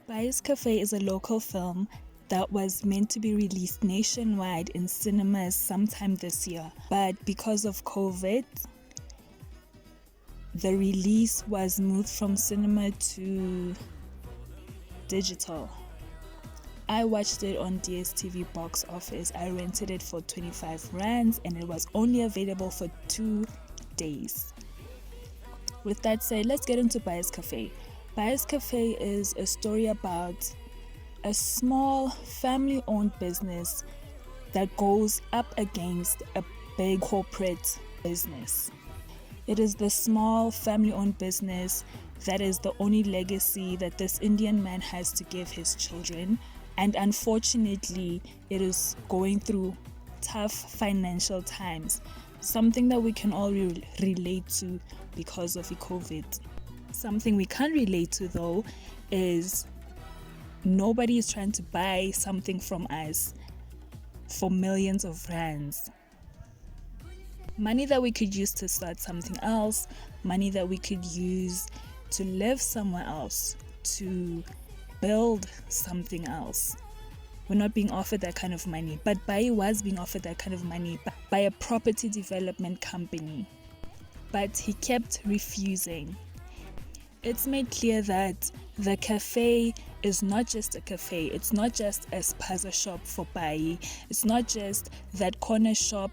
Bhai's Café is a local film that was meant to be released nationwide in cinemas sometime this year. But because of COVID, the release was moved from cinema to digital. I watched it on DSTV box office. I rented it for 25 rands and it was only available for 2 days. With that said, let's get into Bhai's Café. Bhai's Café is a story about a small family-owned business that goes up against a big corporate business. It is the small family-owned business that is the only legacy that this Indian man has to give his children. And unfortunately, it is going through tough financial times. Something that we can all relate to because of the COVID. Something we can't relate to though is nobody is trying to buy something from us for millions of rands. Money that we could use to start something else, money that we could use to live somewhere else, to build something else. We're not being offered that kind of money, but Bhai was being offered that kind of money by a property development company. But he kept refusing. It's made clear that the cafe is not just a cafe, it's not just a spaza shop for Bhai, it's not just that corner shop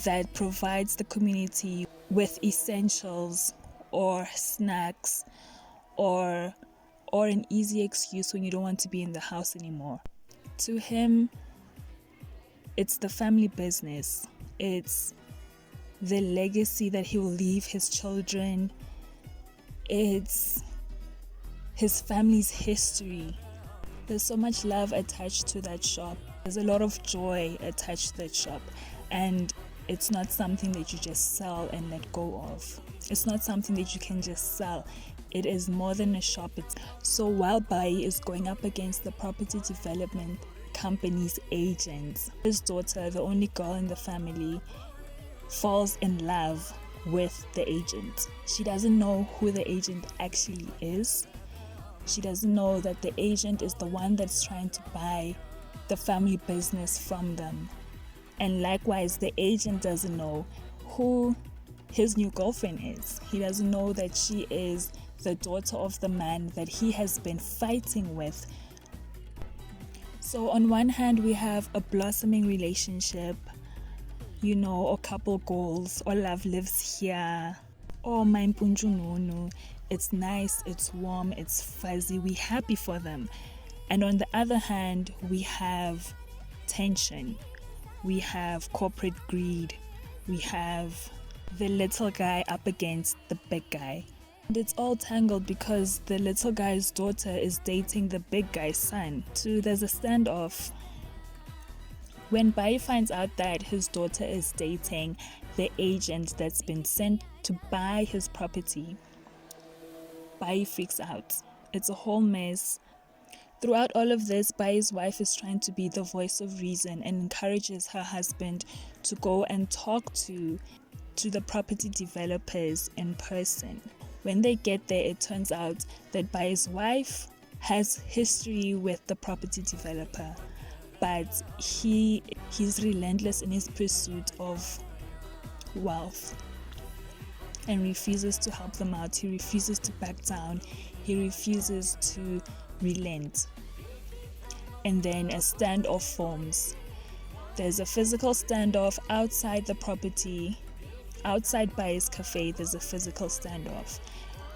that provides the community with essentials or snacks or an easy excuse when you don't want to be in the house anymore. To him, it's the family business, it's the legacy that he will leave his children, it's his family's history. There's so much love attached to that shop. There's a lot of joy attached to that shop. And it's not something that you just sell and let go of. It's not something that you can just sell. It is more than a shop. So while Bhai is going up against the property development company's agents, his daughter, the only girl in the family, falls in love with the agent. She doesn't know who the agent actually is. She doesn't know that the agent is the one that's trying to buy the family business from them. And likewise, the agent doesn't know who his new girlfriend is. He doesn't know that she is the daughter of the man that he has been fighting with. So on one hand, we have a blossoming relationship, or couple goals, or love lives here, or my mpunjununu. It's nice, it's warm, it's fuzzy, we're happy for them. And on the other hand, we have tension, we have corporate greed, we have the little guy up against the big guy. And it's all tangled because the little guy's daughter is dating the big guy's son. So there's a standoff. When Bhai finds out that his daughter is dating the agent that's been sent to buy his property, Bhai freaks out. It's a whole mess. Throughout all of this, Bhai's wife is trying to be the voice of reason and encourages her husband to go and talk to the property developers in person. When they get there, it turns out that Bhai's wife has history with the property developer, but he's relentless in his pursuit of wealth and refuses to help them out. He refuses to back down. He refuses to relent. And then a standoff forms. There's a physical standoff outside the property. Outside Bhai's Café, there's a physical standoff.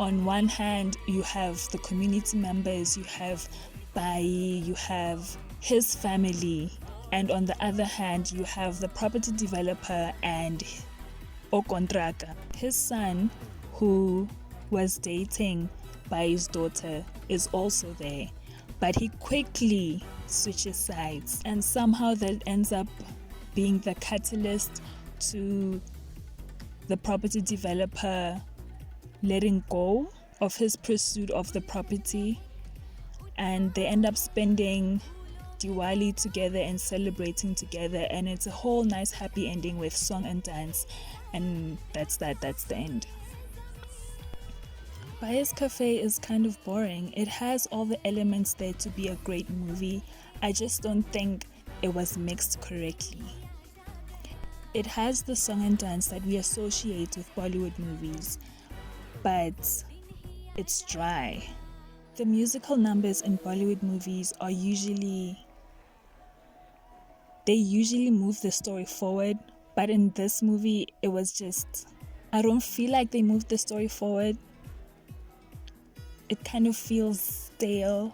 On one hand, you have the community members, you have Bhai, you have his family, and on the other hand, you have the property developer and Okontraka. His son, who was dating Bhai's daughter, is also there, but he quickly switches sides, and somehow that ends up being the catalyst to the property developer letting go of his pursuit of the property, and they end up spending Diwali together and celebrating together, and it's a whole nice happy ending with song and dance, and that's the end. Bhai's Café is kind of boring. It has all the elements there to be a great movie. I just don't think it was mixed correctly. It has the song and dance that we associate with Bollywood movies, but it's dry. The musical numbers in Bollywood movies are usually move the story forward, but in this movie it was just, I don't feel like they moved the story forward. It kind of feels stale.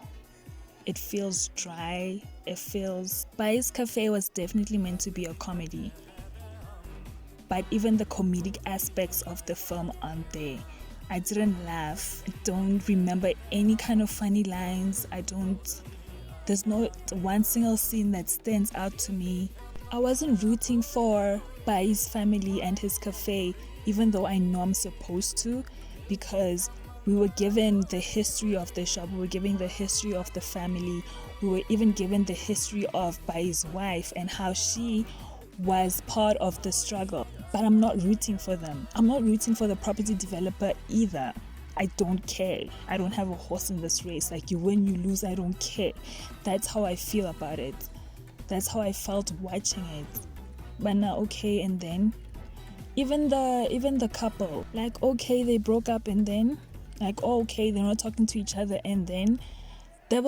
It feels dry. Bhai's Café was definitely meant to be a comedy, but even the comedic aspects of the film aren't there. I didn't laugh. I don't remember any kind of funny lines. There's no one single scene that stands out to me. I wasn't rooting for Bhai's family and his cafe, even though I know I'm supposed to, because we were given the history of the shop, we were given the history of the family, we were even given the history of Bhai's wife and how she was part of the struggle. But I'm not rooting for them. I'm not rooting for the property developer either. I don't care. I don't have a horse in this race. Like, you win, you lose, I don't care. That's how I feel about it. That's how I felt watching it. But now, okay, and then even the couple, like, okay, they broke up, and then like, oh, okay, they're not talking to each other, and then I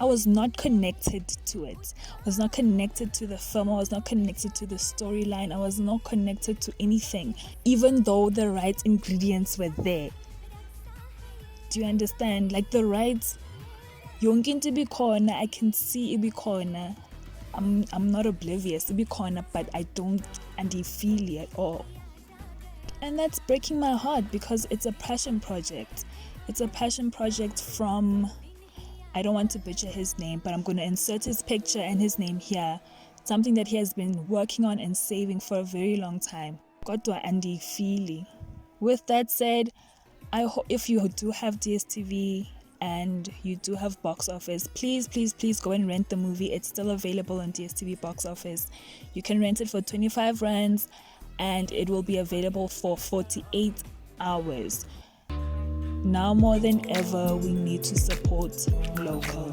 was not connected to it. I was not connected to the film. I was not connected to the storyline. I was not connected to anything, even though the right ingredients were there. Do you understand? Like, the right, yonke to be corner, I can see it be corner. I'm not oblivious to be corner, but I don't feel it at all. And that's breaking my heart because it's a passion project. It's a passion project from, I don't want to butcher his name, but I'm going to insert his picture and his name here. Something that he has been working on and saving for a very long time. Kodwa andifili. With that said, I hope if you do have DSTV and you do have box office, please go and rent the movie. It's still available on DSTV box office. You can rent it for 25 rands and it will be available for 48 hours. Now more than ever, we need to support local.